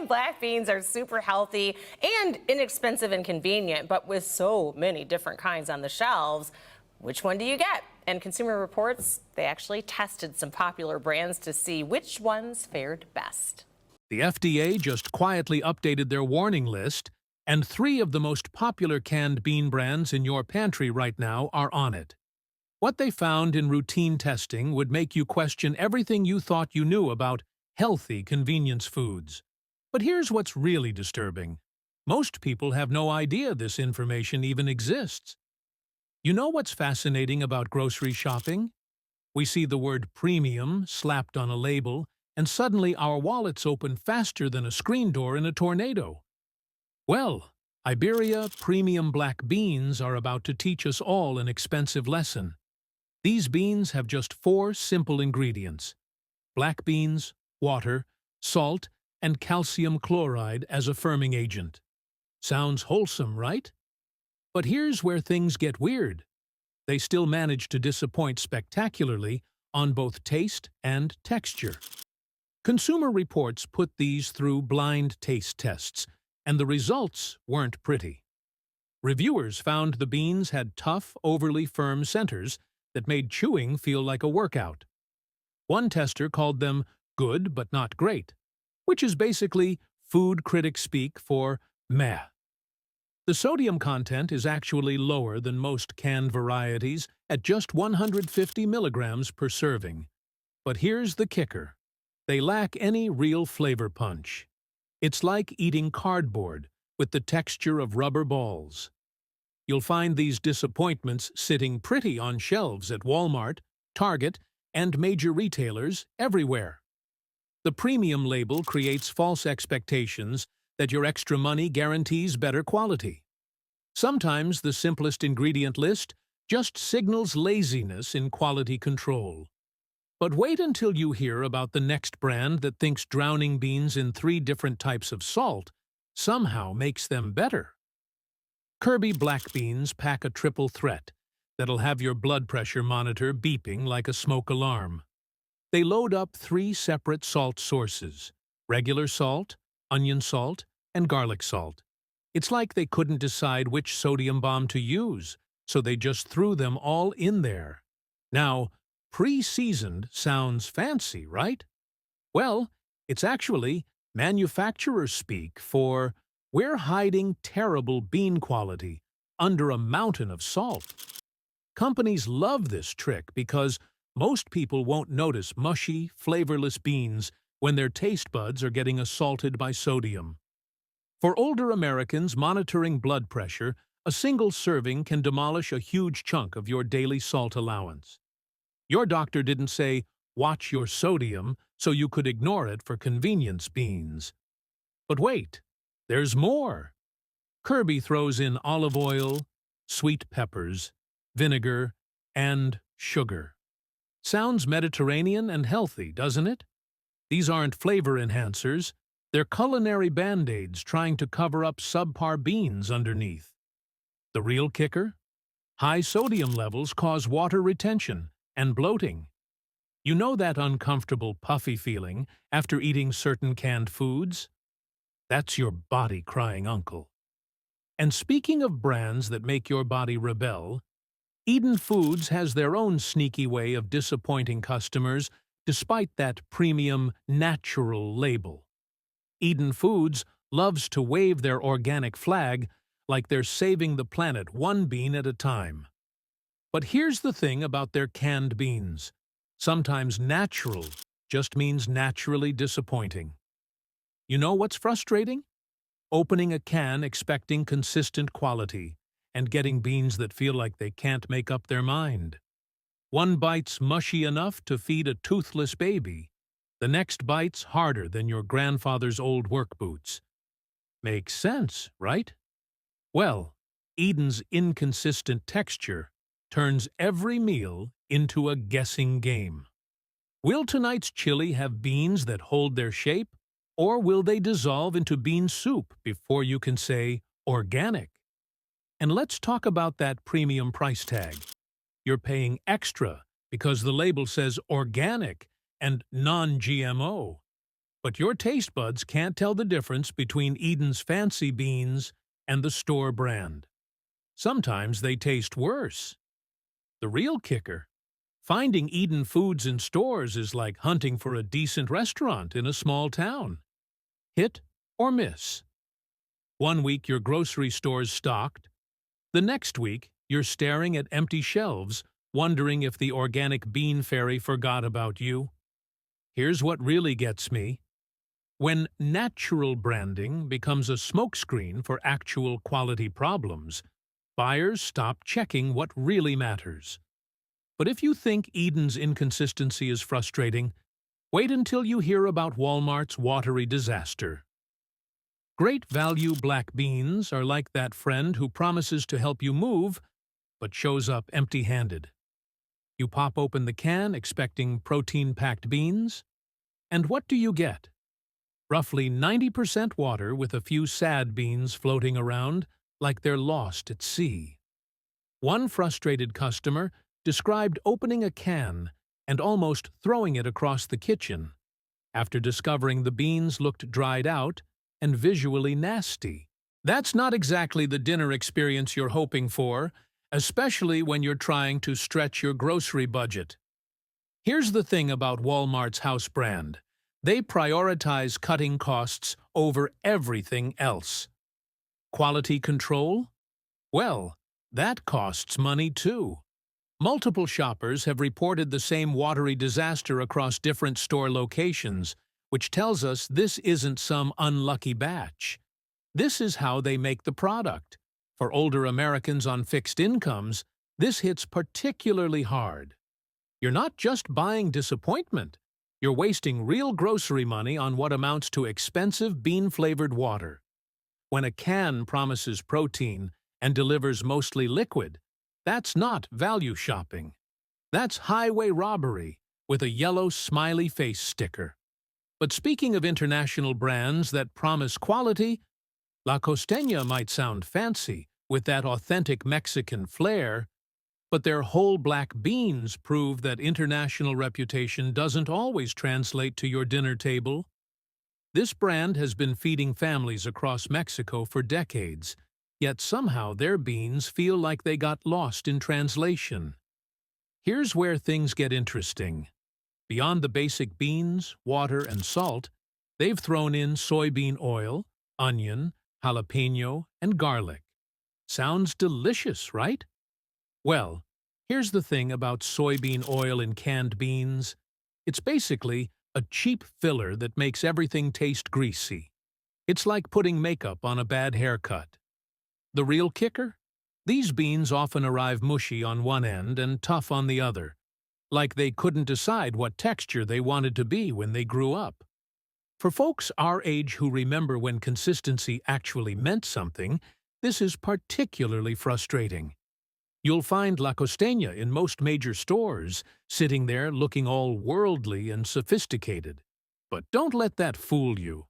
premium black beans are super healthy and inexpensive and convenient, but with so many different kinds on the shelves, which one do you get? And Consumer Reports, they actually tested some popular brands to see which ones fared best. The FDA just quietly updated their warning list, and 3 of the most popular canned bean brands in your pantry right now are on it. What they found in routine testing would make you question everything you thought you knew about healthy convenience foods. But here's what's really disturbing. Most people have no idea this information even exists. You know what's fascinating about grocery shopping? We see the word premium slapped on a label, and suddenly our wallets open faster than a screen door in a tornado. Well, Iberia premium black beans are about to teach us all an expensive lesson. These beans have just 4 simple ingredients: black beans, water, salt, and calcium chloride as a firming agent. Sounds wholesome, right? But here's where things get weird. They still manage to disappoint spectacularly on both taste and texture. Consumer Reports put these through blind taste tests, and the results weren't pretty. Reviewers found the beans had tough, overly firm centers that made chewing feel like a workout. One tester called them good but not great, which is basically food critic speak for meh. The sodium content is actually lower than most canned varieties at just 150 milligrams per serving. But here's the kicker. They lack any real flavor punch. It's like eating cardboard with the texture of rubber balls. You'll find these disappointments sitting pretty on shelves at Walmart, Target, and major retailers everywhere. The premium label creates false expectations that your extra money guarantees better quality. Sometimes the simplest ingredient list just signals laziness in quality control. But wait until you hear about the next brand that thinks drowning beans in 3 different types of salt somehow makes them better. Kirby black beans pack a triple threat that'll have your blood pressure monitor beeping like a smoke alarm. They load up 3 separate salt sources: regular salt, onion salt, and garlic salt. It's like they couldn't decide which sodium bomb to use, so they just threw them all in there. Now, pre-seasoned sounds fancy, right? Well, it's actually manufacturer speak for we're hiding terrible bean quality under a mountain of salt. Companies love this trick because most people won't notice mushy, flavorless beans when their taste buds are getting assaulted by sodium. For older Americans monitoring blood pressure, a single serving can demolish a huge chunk of your daily salt allowance. Your doctor didn't say, "Watch your sodium," so you could ignore it for convenience beans. But wait, there's more. Kirby throws in olive oil, sweet peppers, vinegar, and sugar. Sounds Mediterranean and healthy, doesn't it? These aren't flavor enhancers. They're culinary band-aids trying to cover up subpar beans underneath. The real kicker? High sodium levels cause water retention and bloating. You know that uncomfortable, puffy feeling after eating certain canned foods? That's your body crying uncle. And speaking of brands that make your body rebel, Eden Foods has their own sneaky way of disappointing customers despite that premium, natural label. Eden Foods loves to wave their organic flag like they're saving the planet one bean at a time. But here's the thing about their canned beans. Sometimes natural just means naturally disappointing. You know what's frustrating? Opening a can expecting consistent quality and getting beans that feel like they can't make up their mind. One bite's mushy enough to feed a toothless baby. The next bite's harder than your grandfather's old work boots. Makes sense, right? Well, Eden's inconsistent texture turns every meal into a guessing game. Will tonight's chili have beans that hold their shape, or will they dissolve into bean soup before you can say organic? And let's talk about that premium price tag. You're paying extra because the label says organic and non-GMO. But your taste buds can't tell the difference between Eden's fancy beans and the store brand. Sometimes they taste worse. The real kicker: finding Eden foods in stores is like hunting for a decent restaurant in a small town. Hit or miss. One week your grocery store's stocked. The next week you're staring at empty shelves, wondering if the organic bean fairy forgot about you. Here's what really gets me. When natural branding becomes a smokescreen for actual quality problems, buyers stop checking what really matters. But if you think Eden's inconsistency is frustrating, wait until you hear about Walmart's watery disaster. Great value black beans are like that friend who promises to help you move, but shows up empty-handed. You pop open the can expecting protein-packed beans, and what do you get? Roughly 90% water with a few sad beans floating around like they're lost at sea. One frustrated customer described opening a can and almost throwing it across the kitchen after discovering the beans looked dried out and visually nasty. That's not exactly the dinner experience you're hoping for, especially when you're trying to stretch your grocery budget. Here's the thing about Walmart's house brand. They prioritize cutting costs over everything else. Quality control? Well, that costs money too. Multiple shoppers have reported the same watery disaster across different store locations, which tells us this isn't some unlucky batch. This is how they make the product. For older Americans on fixed incomes, this hits particularly hard. You're not just buying disappointment. You're wasting real grocery money on what amounts to expensive bean-flavored water. When a can promises protein and delivers mostly liquid, that's not value shopping. That's highway robbery with a yellow smiley face sticker. But speaking of international brands that promise quality, La Costeña might sound fancy with that authentic Mexican flair, but their whole black beans prove that international reputation doesn't always translate to your dinner table. This brand has been feeding families across Mexico for decades, yet somehow their beans feel like they got lost in translation. Here's where things get interesting. Beyond the basic beans, water, and salt, they've thrown in soybean oil, onion, jalapeno, and garlic. Sounds delicious, right? Well, here's the thing about soybean oil in canned beans. It's basically a cheap filler that makes everything taste greasy. It's like putting makeup on a bad haircut. The real kicker? These beans often arrive mushy on one end and tough on the other, like they couldn't decide what texture they wanted to be when they grew up. For folks our age who remember when consistency actually meant something, this is particularly frustrating. You'll find La Costeña in most major stores, sitting there looking all worldly and sophisticated. But don't let that fool you.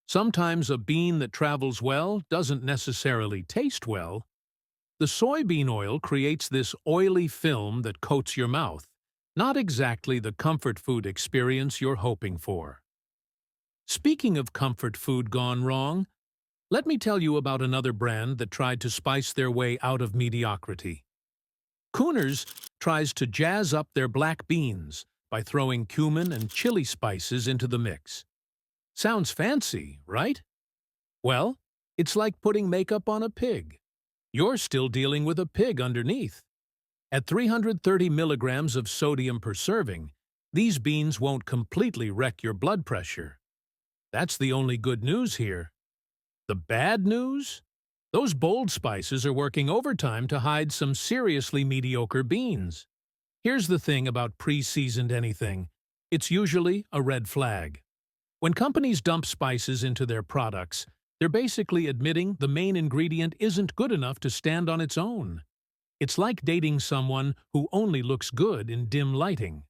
Sometimes a bean that travels well doesn't necessarily taste well. The soybean oil creates this oily film that coats your mouth, not exactly the comfort food experience you're hoping for. Speaking of comfort food gone wrong, let me tell you about another brand that tried to spice their way out of mediocrity. Cooners tries to jazz up their black beans by throwing cumin and chili spices into the mix. Sounds fancy, right? Well, it's like putting makeup on a pig. You're still dealing with a pig underneath. At 330 milligrams of sodium per serving, these beans won't completely wreck your blood pressure. That's the only good news here. The bad news? Those bold spices are working overtime to hide some seriously mediocre beans. Here's the thing about pre-seasoned anything. It's usually a red flag. When companies dump spices into their products, they're basically admitting the main ingredient isn't good enough to stand on its own. It's like dating someone who only looks good in dim lighting.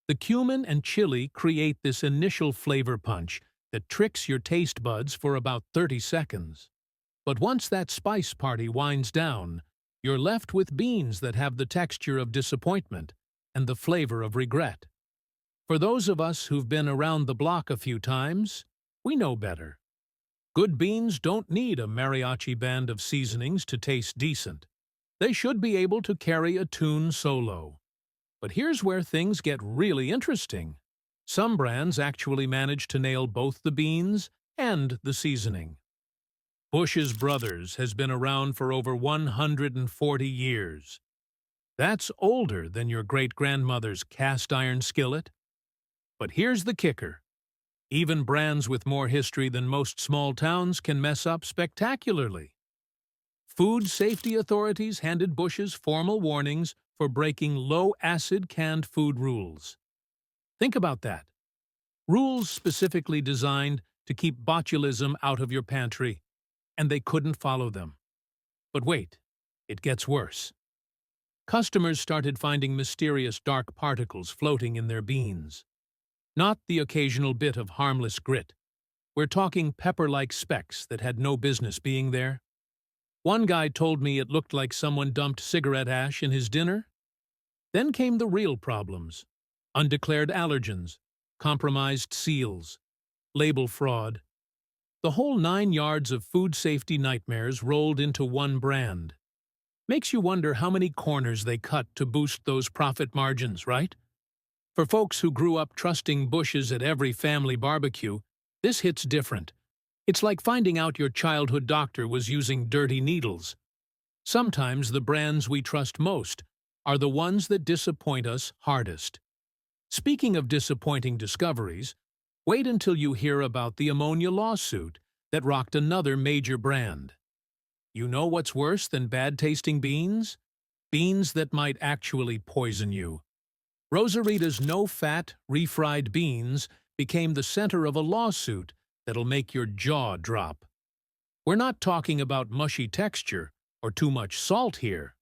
The cumin and chili create this initial flavor punch that tricks your taste buds for about 30 seconds. But once that spice party winds down, you're left with beans that have the texture of disappointment and the flavor of regret. For those of us who've been around the block a few times, we know better. Good beans don't need a mariachi band of seasonings to taste decent. They should be able to carry a tune solo. But here's where things get really interesting. Some brands actually manage to nail both the beans and the seasoning. Bush's Brothers has been around for over 140 years. That's older than your great-grandmother's cast-iron skillet. But here's the kicker. Even brands with more history than most small towns can mess up spectacularly. Food safety authorities handed Bush's formal warnings for breaking low-acid canned food rules. Think about that. Rules specifically designed to keep botulism out of your pantry, and they couldn't follow them. But wait, it gets worse. Customers started finding mysterious dark particles floating in their beans. Not the occasional bit of harmless grit. We're talking pepper-like specks that had no business being there. One guy told me it looked like someone dumped cigarette ash in his dinner. Then came the real problems. Undeclared allergens, compromised seals, label fraud. The whole 9 yards of food safety nightmares rolled into one brand. Makes you wonder how many corners they cut to boost those profit margins, right? For folks who grew up trusting Bush's at every family barbecue, this hits different. It's like finding out your childhood doctor was using dirty needles. Sometimes the brands we trust most are the ones that disappoint us hardest. Speaking of disappointing discoveries, wait until you hear about the ammonia lawsuit that rocked another major brand. You know what's worse than bad-tasting beans? Beans that might actually poison you. Rosarita's no-fat, refried beans became the center of a lawsuit that'll make your jaw drop. We're not talking about mushy texture or too much salt here.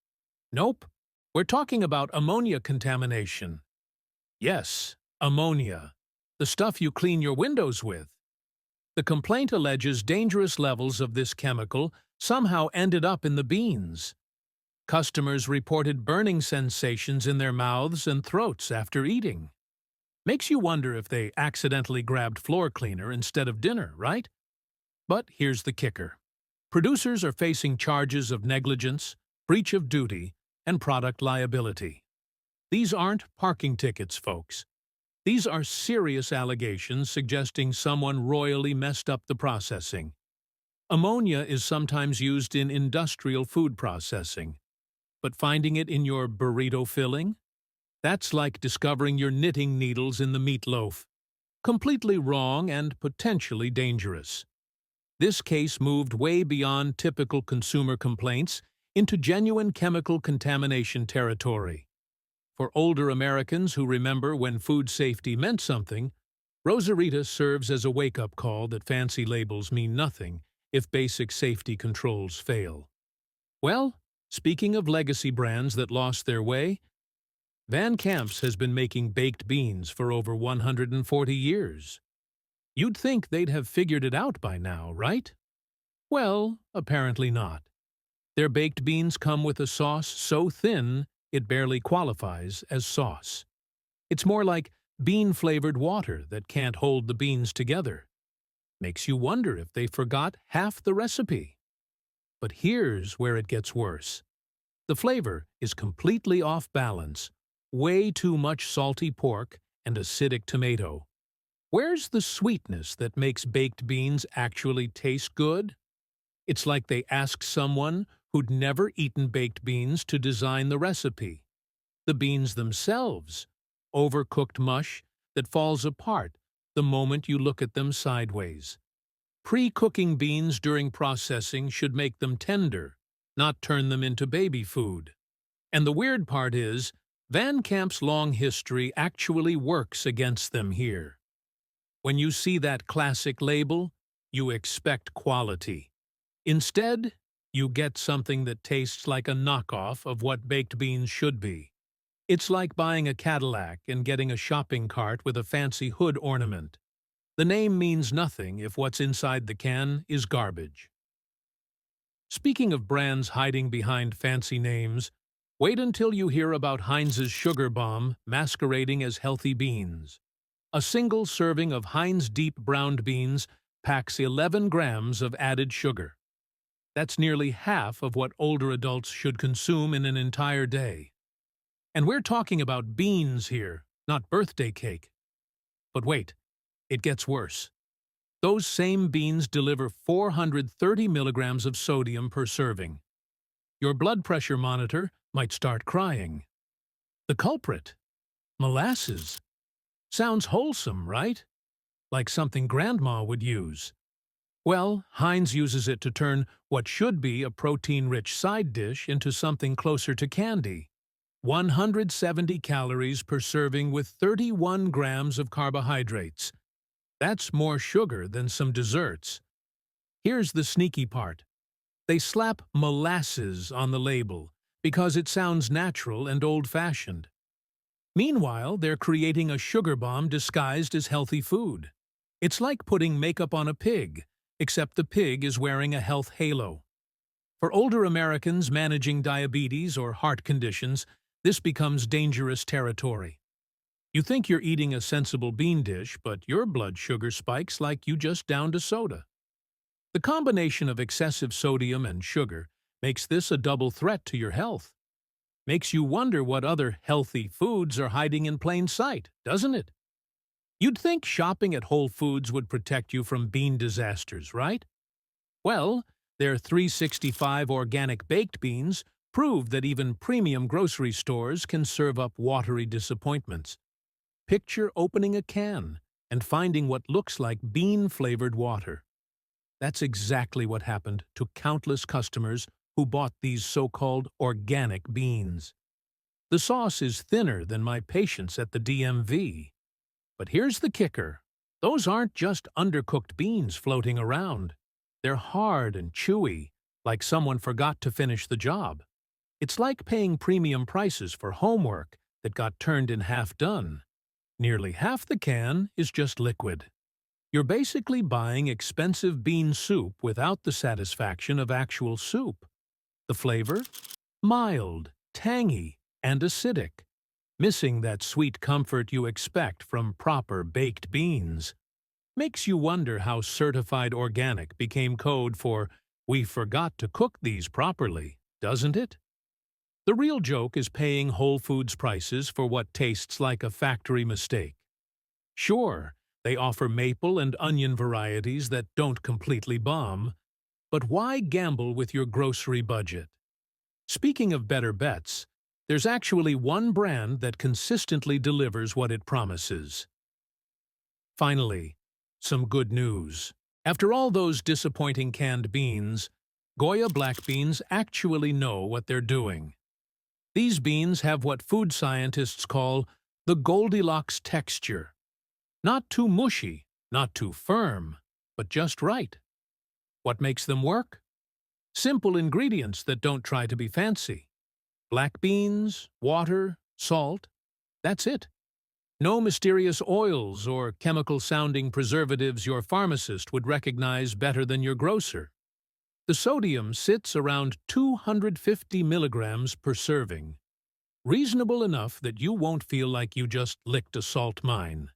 Nope, we're talking about ammonia contamination. Yes, ammonia, the stuff you clean your windows with. The complaint alleges dangerous levels of this chemical somehow ended up in the beans. Customers reported burning sensations in their mouths and throats after eating. Makes you wonder if they accidentally grabbed floor cleaner instead of dinner, right? But here's the kicker. Producers are facing charges of negligence, breach of duty, and product liability. These aren't parking tickets, folks. These are serious allegations suggesting someone royally messed up the processing. Ammonia is sometimes used in industrial food processing. But finding it in your burrito filling? That's like discovering your knitting needles in the meatloaf. Completely wrong and potentially dangerous. This case moved way beyond typical consumer complaints into genuine chemical contamination territory. For older Americans who remember when food safety meant something, Rosarita serves as a wake-up call that fancy labels mean nothing if basic safety controls fail. Well, speaking of legacy brands that lost their way, Van Camp's has been making baked beans for over 140 years. You'd think they'd have figured it out by now, right? Well, apparently not. Their baked beans come with a sauce so thin it barely qualifies as sauce. It's more like bean-flavored water that can't hold the beans together. Makes you wonder if they forgot half the recipe. But here's where it gets worse. The flavor is completely off balance, way too much salty pork and acidic tomato. Where's the sweetness that makes baked beans actually taste good? It's like they asked someone who'd never eaten baked beans to design the recipe. The beans themselves, overcooked mush that falls apart the moment you look at them sideways. Pre-cooking beans during processing should make them tender, not turn them into baby food. And the weird part is, Van Camp's long history actually works against them here. When you see that classic label, you expect quality. Instead, you get something that tastes like a knockoff of what baked beans should be. It's like buying a Cadillac and getting a shopping cart with a fancy hood ornament. The name means nothing if what's inside the can is garbage. Speaking of brands hiding behind fancy names, wait until you hear about Heinz's Sugar Bomb masquerading as healthy beans. A single serving of Heinz deep browned beans packs 11 grams of added sugar. That's nearly half of what older adults should consume in an entire day. And we're talking about beans here, not birthday cake. But wait, it gets worse. Those same beans deliver 430 milligrams of sodium per serving. Your blood pressure monitor might start crying. The culprit? Molasses. Sounds wholesome, right? Like something Grandma would use. Well, Heinz uses it to turn what should be a protein-rich side dish into something closer to candy. 170 calories per serving with 31 grams of carbohydrates. That's more sugar than some desserts. Here's the sneaky part. They slap molasses on the label because it sounds natural and old-fashioned. Meanwhile, they're creating a sugar bomb disguised as healthy food. It's like putting makeup on a pig, except the pig is wearing a health halo. For older Americans managing diabetes or heart conditions, this becomes dangerous territory. You think you're eating a sensible bean dish, but your blood sugar spikes like you just downed a soda. The combination of excessive sodium and sugar makes this a double threat to your health. Makes you wonder what other healthy foods are hiding in plain sight, doesn't it? You'd think shopping at Whole Foods would protect you from bean disasters, right? Well, their 365 organic baked beans prove that even premium grocery stores can serve up watery disappointments. Picture opening a can and finding what looks like bean-flavored water. That's exactly what happened to countless customers who bought these so-called organic beans. The sauce is thinner than my patience at the DMV. But here's the kicker. Those aren't just undercooked beans floating around. They're hard and chewy, like someone forgot to finish the job. It's like paying premium prices for homework that got turned in half done. Nearly half the can is just liquid. You're basically buying expensive bean soup without the satisfaction of actual soup. The flavor? Mild, tangy, and acidic, missing that sweet comfort you expect from proper baked beans. Makes you wonder how certified organic became code for "we forgot to cook these properly," doesn't it? The real joke is paying Whole Foods prices for what tastes like a factory mistake. Sure, they offer maple and onion varieties that don't completely bomb, but why gamble with your grocery budget? Speaking of better bets, there's actually one brand that consistently delivers what it promises. Finally, some good news. After all those disappointing canned beans, Goya black beans actually know what they're doing. These beans have what food scientists call the Goldilocks texture. Not too mushy, not too firm, but just right. What makes them work? Simple ingredients that don't try to be fancy. Black beans, water, salt. That's it. No mysterious oils or chemical-sounding preservatives your pharmacist would recognize better than your grocer. The sodium sits around 250 milligrams per serving. Reasonable enough that you won't feel like you just licked a salt mine.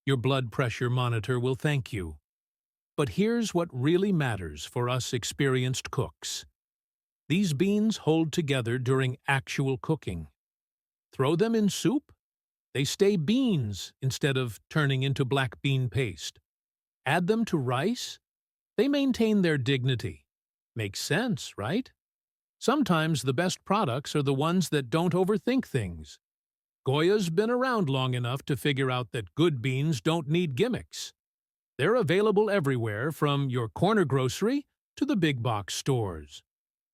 Your blood pressure monitor will thank you. But here's what really matters for us experienced cooks. These beans hold together during actual cooking. Throw them in soup? They stay beans instead of turning into black bean paste. Add them to rice? They maintain their dignity. Makes sense, right? Sometimes the best products are the ones that don't overthink things. Goya's been around long enough to figure out that good beans don't need gimmicks. They're available everywhere, from your corner grocery to the big box stores.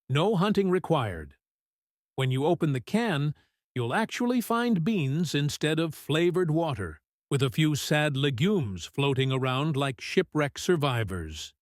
No hunting required. When you open the can, you'll actually find beans instead of flavored water, with a few sad legumes floating around like shipwreck survivors.